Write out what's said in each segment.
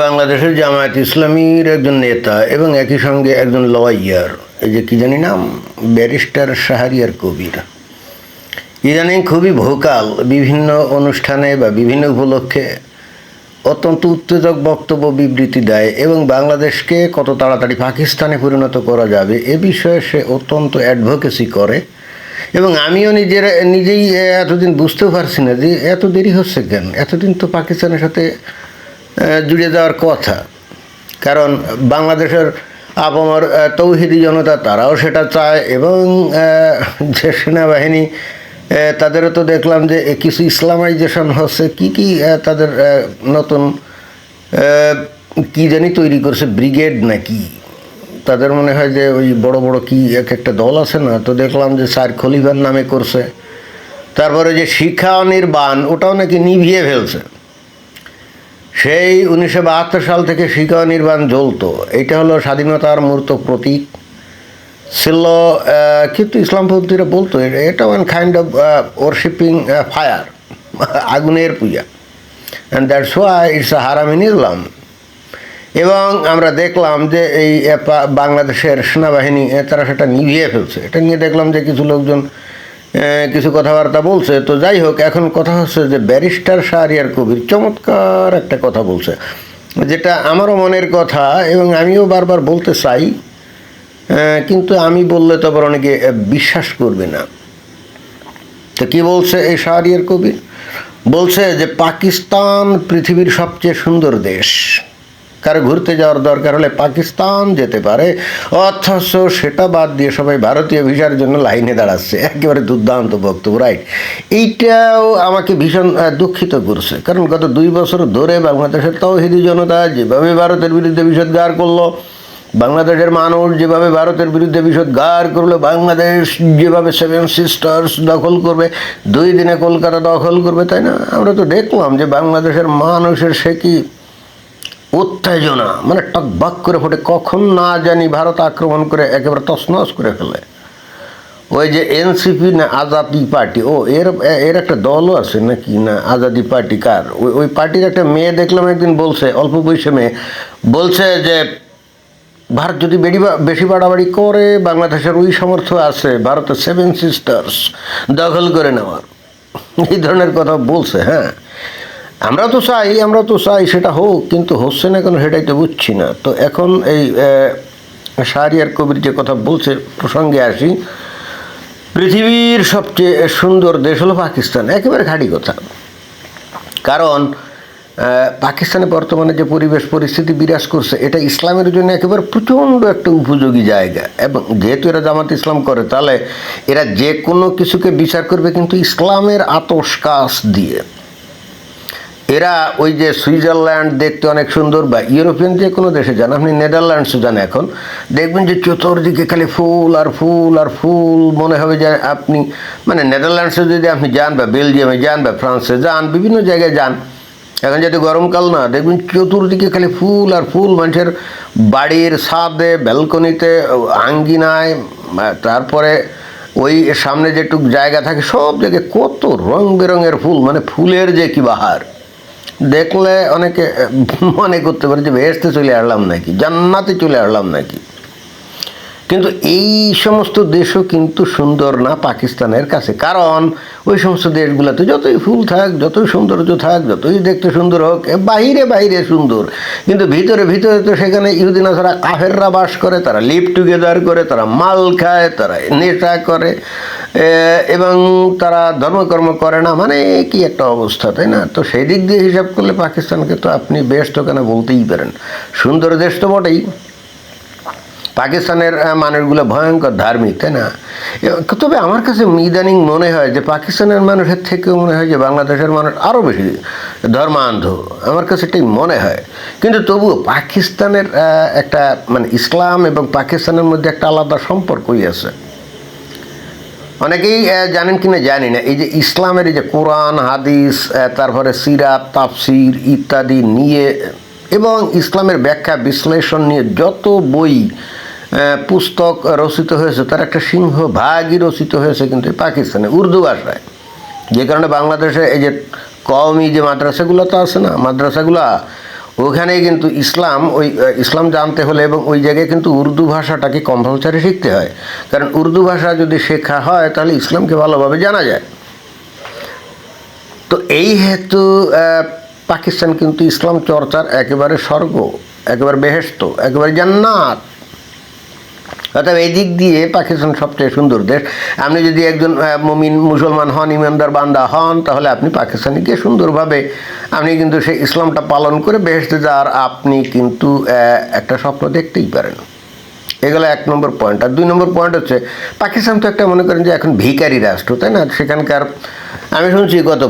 বাংলাদেশের জামায়াত ইসলামীর একজন নেতা এবং একই সঙ্গে একজন লয়ার, এই যে কী জানি নাম, ব্যারিস্টার শাহরিয়ার কবির, ইদানিং খুবই ভোকাল। বিভিন্ন অনুষ্ঠানে বা বিভিন্ন উপলক্ষে অত্যন্ত উত্তেজক বক্তব্য বিবৃতি দেয় এবং বাংলাদেশকে কত তাড়াতাড়ি পাকিস্তানে পরিণত করা যাবে এ বিষয়ে সে অত্যন্ত অ্যাডভোকেসি করে। এবং আমিও নিজেই এতদিন বুঝতেও পারছি না যে এত দেরি হচ্ছে কেন। এতদিন তো পাকিস্তানের সাথে জুড়ে যাওয়ার কথা, কারণ বাংলাদেশের আপামর তৌহিদি জনতা তারাও সেটা চায় এবং যে সেনাবাহিনী তাদেরও তো দেখলাম যে কিছু ইসলামাইজেশন হচ্ছে, কি তাদের নতুন কি জানি তৈরি করছে, ব্রিগেড নাকি তাদের মনে হয় যে ওই বড় বড় কি একটা দল আছে না, তো দেখলাম যে স্যার খলিফার নামে করছে। তারপরে যে শিক্ষা অনির্বাণ ওটাও নাকি নিভিয়ে ফেলছে। সেই 1972 সাল থেকে শিক্ষা অনির্বাণ জ্বলতো, এইটা হলো স্বাধীনতার মূর্ত প্রতীক ছিল, কিন্তু ইসলামপন্থীরা বলতো এটা one kind of worshipping fire, আগুনের পূজা, and that's why it's a হারাম ইন ইসলাম। এবং আমরা দেখলাম যে এই বাংলাদেশের সেনাবাহিনী তারা সেটা নিভিয়ে ফেলছে। এটা নিয়ে দেখলাম যে কিছু লোকজন কিছু কথাবার্তা বলছে। তো যাই হোক, এখন কথা হচ্ছে যে ব্যারিস্টার শাহরিয়ার কবির চমৎকার একটা কথা বলছে, যেটা আমারও মনের কথা এবং আমিও বারবার বলতে চাই, কিন্তু আমি বললে তো আবার অনেকে বিশ্বাস করবে না। তো কী বলছে এই শাহরিয়ার কবির? বলছে যে পাকিস্তান পৃথিবীর সবচেয়ে সুন্দর দেশ, কারো ঘুরতে যাওয়ার দরকার হলে পাকিস্তান যেতে পারে, অথচ সেটা বাদ দিয়ে সবাই ভারতীয় ভিসার জন্য লাইনে দাঁড়াচ্ছে। একেবারে দুর্দান্ত বক্তব্য, রাইট? এইটাও আমাকে ভীষণ দুঃখিত করছে, কারণ গত 2 বছর ধরে বাংলাদেশের তৌহিদি জনতা যেভাবে ভারতের বিরুদ্ধে বিষোদ্গার করলো, বাংলাদেশের মানুষ যেভাবে ভারতের বিরুদ্ধে বিষোদ্গার করলো, বাংলাদেশ যেভাবে 7 সিস্টার্স দখল করবে, 2 দিনে কলকাতা দখল করবে, তাই না? আমরা তো দেখলাম যে বাংলাদেশের মানুষের সে কি উত্তেজনা, মানে টকবাক করে ফোটে, কখন না জানি ভারত আক্রমণ করে একেবারে তছনছ করে ফেলে। ওই যে এনসিপি না আজাদি পার্টি, এর একটা দলও আছে নাকি না, আজাদি পার্টি কার, ওই পার্টির একটা মেয়ে দেখলাম একদিন বলছে, অল্প বয়সে মেয়ে বলছে যে ভারত যদি বেশি বাড়াবাড়ি করে বাংলাদেশের ওই সামর্থ্য আছে ভারতের 7 সিস্টার্স দখল করে নেওয়ার, এই ধরনের কথা বলছে। হ্যাঁ, আমরা তো চাই সেটা হোক, কিন্তু হচ্ছে না কেন সেটাই তো বুঝছি না। তো এখন এই শাহরিয়ার কবির যে কথা বলছে প্রসঙ্গে আসি, পৃথিবীর সবচেয়ে সুন্দর দেশ হলো পাকিস্তান, একেবারে খাঁটি কথা। কারণ পাকিস্তানে বর্তমানে যে পরিবেশ পরিস্থিতি বিরাজ করছে, এটা ইসলামের জন্য একেবারে প্রচণ্ড একটা উপযোগী জায়গা। এবং যেহেতু এরা জামাত ইসলাম করে, তাহলে এরা যে কোনো কিছুকে বিচার করবে কিন্তু ইসলামের আতশ কাচ দিয়ে। এরা ওই যে সুইজারল্যান্ড দেখতে অনেক সুন্দর, বা ইউরোপিয়ান যে কোনো দেশে যান, আপনি নেদারল্যান্ডসও যান, এখন দেখবেন যে চতুর্দিকে খালি ফুল আর ফুল আর ফুল, মনে হবে যে আপনি মানে নেদারল্যান্ডসে যদি আপনি যান, বা বেলজিয়ামে যান, বা ফ্রান্সে যান, বিভিন্ন জায়গায় যান, এখন যদি গরমকাল না, দেখবেন চতুর্দিকে খালি ফুল আর ফুল, মানুষের বাড়ির ছাদে, ব্যালকনিতে, আঙ্গিনায়, তারপরে ওই সামনে যেটুক জায়গা থাকে সব জায়গায় কত রং বেরঙের ফুল, মানে ফুলের যে কি বাহার, দেখলে অনেকে মনে করতে পারে যে বেহেশতে চলে আসলাম নাকি, জান্নাতে চলে আসলাম নাকি। কিন্তু এই সমস্ত দেশও কিন্তু সুন্দর না পাকিস্তানের কাছে, কারণ ওই সমস্ত দেশগুলোতে যতই ফুল থাক, যতই সৌন্দর্য থাক, যতই দেখতে সুন্দর হোক, বাইরে সুন্দর, কিন্তু ভিতরে তো সেখানে ইহুদিন ছাড়া কাফেররা বাস করে, তারা লিভ টুগেদার করে, তারা মাল খায়, তারা নেশা করে, এবং তারা ধর্মকর্ম করে না, মানে কি একটা অবস্থা, তাই না? তো সেই দিক দিয়ে হিসাব করলে পাকিস্তানকে তো আপনি বেস্ট কেন বলতেই পারেন, সুন্দর দেশ তো বটেই। পাকিস্তানের মানুষগুলো ভয়ঙ্কর ধার্মিক, তাই না? তবে আমার কাছে ইদানিং মনে হয় যে পাকিস্তানের মানুষের থেকেও মনে হয় যে বাংলাদেশের মানুষ আরও বেশি ধর্মান্ধ, আমার কাছে এটাই মনে হয়। কিন্তু তবুও পাকিস্তানের একটা মানে ইসলাম এবং পাকিস্তানের মধ্যে একটা আলাদা সম্পর্কই আছে। অনেকেই জানেন কিনা জানি না, এই যে ইসলামের এই যে কোরআন হাদিস, তারপরে সিরাত তাফসির ইত্যাদি নিয়ে এবং ইসলামের ব্যাখ্যা বিশ্লেষণ নিয়ে যত বই পুস্তক রচিত হয়েছে, তার একটা সিংহভাগই রচিত হয়েছে কিন্তু পাকিস্তানে উর্দু ভাষায়। যে কারণে বাংলাদেশে এই যে কওমি যে মাদ্রাসাগুলো তো আছে না, মাদ্রাসাগুলো ওখানে কিন্তু ইসলাম জানতে হলে এবং ওই জায়গায় কিন্তু উর্দু ভাষাটাকে কম্পালসারি শিখতে হয়, কারণ উর্দু ভাষা যদি শেখা হয় তাহলে ইসলামকে ভালোভাবে জানা যায়। তো এই হেতু পাকিস্তান কিন্তু ইসলাম চর্চার একেবারে স্বর্গ, একেবারে বেহেশত, একেবারে জান্নাত। অর্থাৎ এই দিক দিয়ে পাকিস্তান সবচেয়ে সুন্দর দেশ। আপনি যদি একজন মুমিন মুসলমান হন, ইমানদার বান্দা হন, তাহলে আপনি পাকিস্তানিকে সুন্দরভাবে আপনি কিন্তু সেই ইসলামটা পালন করে বেহেশতে যাওয়ার আপনি কিন্তু একটা স্বপ্ন দেখতেই পারেন। এগুলো 1 নম্বর পয়েন্ট। আর 2 নম্বর পয়েন্ট হচ্ছে পাকিস্তান তো একটা মনে করেন যে এখন ভিখারি রাষ্ট্র, তাই না? সেখানকার আমি শুনছি গত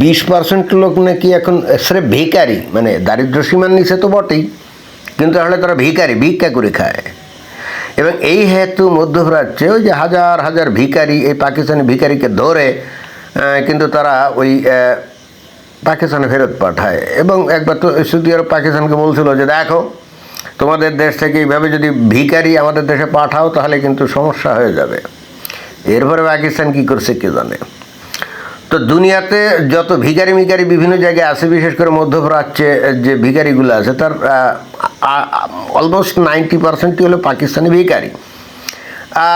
20% লোক নাকি এখন স্রেফ ভিখারি, মানে দারিদ্র সীমার নিচে তো বটেই, কিন্তু আসলে তারা ভিখারি, ভিক্ষা করে খায়। এবং এই হেতু মধ্যপ্রাচ্যে ওই যে হাজার হাজার ভিখারি, এই পাকিস্তানি ভিখারিকে ধরে কিন্তু তারা ওই পাকিস্তানে ফেরত পাঠায়। এবং একবার তো সৌদি আরব পাকিস্তানকে বলছিল যে দেখো, তোমাদের দেশ থেকে এইভাবে যদি ভিখারি আমাদের দেশে পাঠাও তাহলে কিন্তু সমস্যা হয়ে যাবে। এরপরে পাকিস্তান কী করছে কে জানে। তো দুনিয়াতে যত ভিখারি মিখারি বিভিন্ন জায়গায় আছে, বিশেষ করে মধ্যপ্রাচ্যে যে ভিখারিগুলো আছে তার অলমোস্ট 90%ই হলো পাকিস্তানি ভিখারি।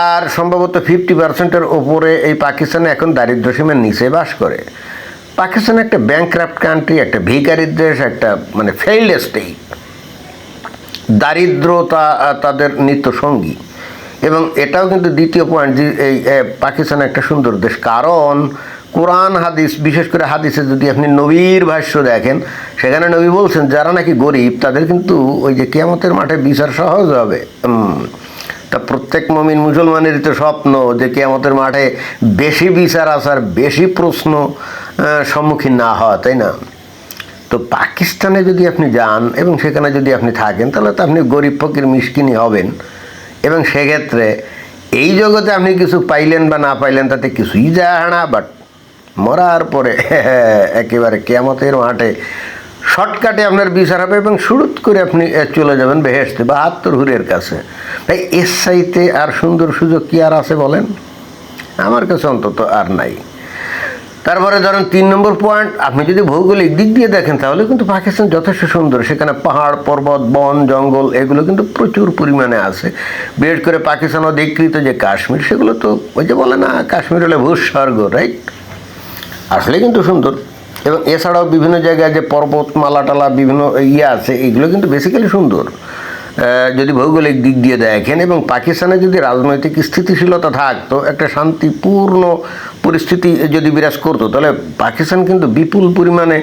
আর সম্ভবত 50%-এর ওপরে এই পাকিস্তানে এখন দারিদ্র সীমার নিচে বাস করে। পাকিস্তান একটা ব্যাংক্রাফট কান্ট্রি, একটা ভিখারির দেশ, একটা মানে ফেইল্ড স্টেট। দারিদ্রতা তাদের নিত্য সঙ্গী। এবং এটাও কিন্তু দ্বিতীয় পয়েন্ট যে এই পাকিস্তান একটা সুন্দর দেশ, কারণ কোরআন হাদিস, বিশেষ করে হাদিসে যদি আপনি নবীর ভাষ্য দেখেন, সেখানে নবী বলছেন যারা নাকি গরিব তাদের কিন্তু ওই যে কিয়ামতের মাঠে বিচার সহজ হবে। তা প্রত্যেক মুমিন মুসলমানেরই তো স্বপ্ন যে কিয়ামতের মাঠে বেশি বিচার আসার, বেশি প্রশ্ন সম্মুখীন না হওয়া, তাই না? তো পাকিস্তানে যদি আপনি যান এবং সেখানে যদি আপনি থাকেন তাহলে তো আপনি গরিব ফকির মিসকিনই হবেন। এবং সেক্ষেত্রে এই জগতে আপনি কিছু পাইলেন বা না পাইলেন তাতে কিছুই যায় না, বাট মরার পরে একেবারে কিয়ামতের মাঠে শর্টকাটে আপনার বিচার হবে এবং শুরুত করে আপনি চলে যাবেন বেহেশতে বা আত্মহুরের কাছে। তাই এর চাইতে আর সুন্দর সুযোগ কি আর আছে বলেন? আমার কাছে অন্তত আর নাই। তারপরে ধরেন 3 নম্বর পয়েন্ট, আপনি যদি ভৌগোলিক দিক দিয়ে দেখেন তাহলে কিন্তু পাকিস্তান যথেষ্ট সুন্দর। সেখানে পাহাড় পর্বত বন জঙ্গল এগুলো কিন্তু প্রচুর পরিমাণে আছে। বিশেষ করে পাকিস্তান অধিকৃত যে কাশ্মীর, সেগুলো তো ওই যে বলে না কাশ্মীর হলে ভূস্বর্গ, রাইট? আসলে কিন্তু সুন্দর। এবং এছাড়াও বিভিন্ন জায়গায় যে পর্বতমালা টালা বিভিন্ন আছে, এগুলো কিন্তু বেসিক্যালি সুন্দর যদি ভৌগোলিক দিক দিয়ে দেখেন। এবং পাকিস্তানে যদি রাজনৈতিক স্থিতিশীলতা থাকতো, একটা শান্তিপূর্ণ পরিস্থিতি যদি বিরাজ করতো, তাহলে পাকিস্তান কিন্তু বিপুল পরিমাণে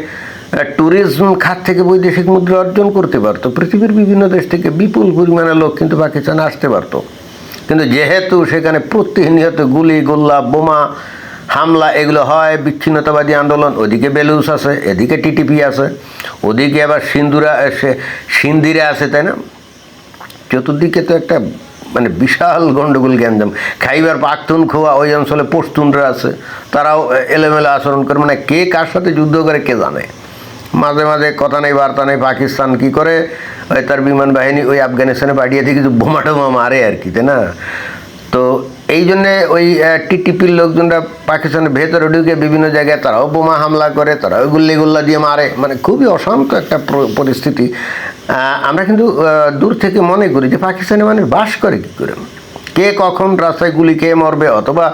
ট্যুরিজম খাত থেকে বৈদেশিক মুদ্রা অর্জন করতে পারতো। পৃথিবীর বিভিন্ন দেশ থেকে বিপুল পরিমাণে লোক কিন্তু পাকিস্তানে আসতে পারতো। কিন্তু যেহেতু সেখানে প্রতিনিয়ত গুলি গোল্লা বোমা হামলা এগুলো হয়, বিচ্ছিন্নতাবাদী আন্দোলন, ওদিকে বেলুচ আছে, এদিকে টিটিপি আছে, ওদিকে আবার সিন্ধিরা আছে, তাই না? চতুর্দিকে তো একটা মানে বিশাল গণ্ডগোল গ্যাঞ্জাম। খাইবার পাখতুনখোয়া ওই অঞ্চলে পশতুনরা আছে, তারাও এলোমেলো আচরণ করে, মানে কে কার সাথে যুদ্ধ করে কে জানে। মাঝে মাঝে কথা নেই বার্তা নেই, পাকিস্তান কি করে ওই তার বিমান বাহিনী ওই আফগানিস্তানে পাঠিয়ে দিয়ে কিছু বোমা টোমা মারে আর কি, তাই না? তো এই জন্যে ওই টিটিপির লোকজনরা পাকিস্তানের ভেতরে ঢুকে বিভিন্ন জায়গায় তারাও বোমা হামলা করে, তারাও গুল্লি গুল্লা দিয়ে মারে, মানে খুবই অশান্ত একটা পরিস্থিতি। আমরা কিন্তু দূর থেকে মনে করি যে পাকিস্তানি মানুষ বাস করে কী করে, কে কখন রাস্তায় গুলি খেয়ে মরবে অথবা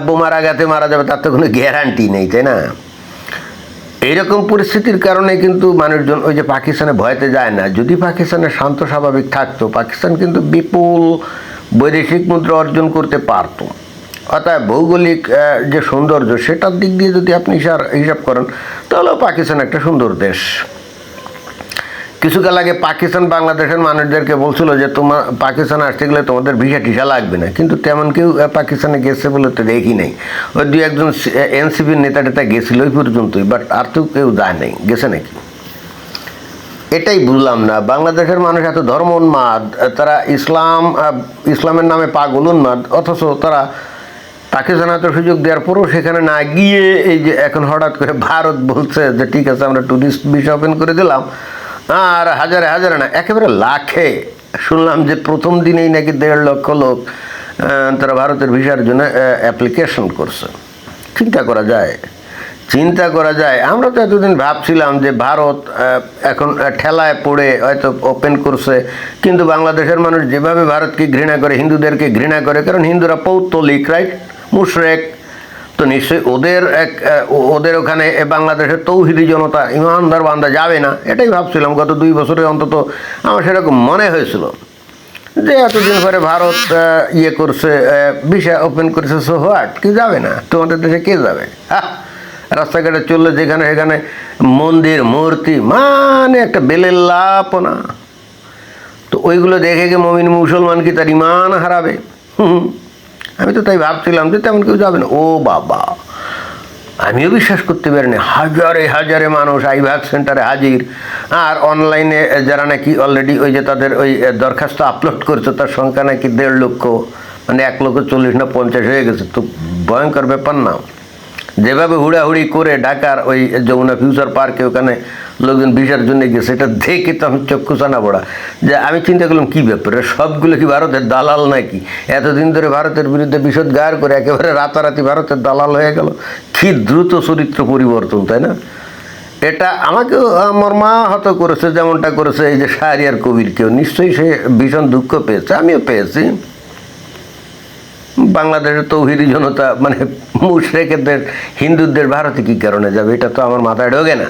বোমার আঘাতে মারা যাবে তার তো কোনো গ্যারান্টি নেই, তাই না? এইরকম পরিস্থিতির কারণে কিন্তু মানুষজন ওই যে পাকিস্তানে ভয়তে যায় না। যদি পাকিস্তানের শান্ত স্বাভাবিক থাকতো, পাকিস্তান কিন্তু বিপুল বৈদেশিক মুদ্রা অর্জন করতে পারত। অর্থাৎ ভৌগোলিক যে সৌন্দর্য সেটার দিক দিয়ে যদি আপনি হিসাব করেন তাহলেও পাকিস্তান একটা সুন্দর দেশ। কিছুকাল আগে পাকিস্তান বাংলাদেশের মানুষদেরকে বলছিল যে তোমার পাকিস্তানে আসতে গেলে তোমাদের ভিসা টিসা লাগবে না, কিন্তু তেমন কেউ পাকিস্তানে গেছে বলে তো দেখি নাই। ওই 2-1 এনসিপির নেতা টেতা গেছিল ওই পর্যন্তই, বাট আর তো কেউ যায় নাই, গেছে নাকি? এটাই বুঝলাম না, বাংলাদেশের মানুষ এত ধর্ম উন্মাদ, তারা ইসলামের নামে পাগল উন্মাদ, অথচ তারা পাকিস্তান এত সুযোগ দেওয়ার পরও সেখানে না গিয়ে এই যে এখন হঠাৎ করে ভারত বলছে যে ঠিক আছে আমরা ট্যুরিস্ট ভিসা ওপেন করে দিলাম, আর হাজারে হাজারে না একেবারে লাখে শুনলাম যে প্রথম দিনেই নাকি 1.5 লক্ষ লোক তারা ভারতের ভিসার জন্য অ্যাপ্লিকেশন করছে। চিন্তা করা যায় চিন্তা করা যায়। আমরা তো এতদিন ভাবছিলাম যে ভারত এখন ঠেলায় পড়ে হয়তো ওপেন করছে, কিন্তু বাংলাদেশের মানুষ যেভাবে ভারতকে ঘৃণা করে, হিন্দুদেরকে ঘৃণা করে, কারণ হিন্দুরা পৌত্তলিক, রাইট, মুশরেক, তো নিশ্চয়ই ওদের ওখানে বাংলাদেশের তৌহিদি জনতা ইমানদার বান্দা যাবে না, এটাই ভাবছিলাম। গত 2 বছরে অন্তত আমার সেরকম মনে হয়েছিল যে এতদিন পরে ভারত ইয়ে করছে, ভিসা ওপেন করেছে, সো হোয়াট, কি যাবে না? তোমাদের দেশে কে যাবে? রাস্তাঘাটে চললে যেখানে সেখানে মন্দির মূর্তি, মানে একটা বেলের লাপনা। তো ওইগুলো দেখে কি মমিন মুসলমান কি তার ইমান হারাবে? আমি তো তাই ভাবছিলাম যে তেমন কেউ যাবে না। ও বাবা, আমিও বিশ্বাস করতে পারিনি, হাজারে হাজারে মানুষ আইভ্যাক সেন্টারে হাজির। আর অনলাইনে যারা নাকি অলরেডি ওই যে তাদের ওই দরখাস্ত আপলোড করছে, তার সংখ্যা নাকি 1.5 লক্ষ, মানে 1,40,000 না 50 হয়ে গেছে। তো ভয়ঙ্কর ব্যাপার না? যেভাবে হুড়াহুড়ি করে ঢাকার ওই যমুনা ফিউচার পার্কে ওখানে লোকজন ভিসার জন্য গেছে, এটা দেখে তো আমি চক্ষু চানা পড়া। যে আমি চিন্তা করলাম কী ব্যাপারে, সবগুলো কি ভারতের দালাল নাকি? এতদিন ধরে ভারতের বিরুদ্ধে বিষোদ্গার করে একেবারে রাতারাতি ভারতের দালাল হয়ে গেল। কি দ্রুত চরিত্র পরিবর্তন, তাই না? এটা আমাকেও মর্মাহত করেছে, যেমনটা করেছে এই যে শাহরিয়ার কবিরকেও। নিশ্চয়ই সে ভীষণ দুঃখ পেয়েছে, আমিও পেয়েছি। বাংলাদেশের তৌহিদি জনতা, মানে মুশরিকদের, হিন্দুদের ভারতে কী কারণে যাবে? এটা তো আমার মাথায় ঢোকে না।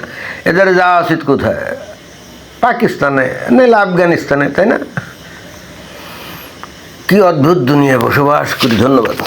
এদের যাওয়া উচিত কোথায়? পাকিস্তানে, নাহলে আফগানিস্তানে, তাই না? কি অদ্ভুত দুনিয়ায় বসবাস করি। ধন্যবাদ।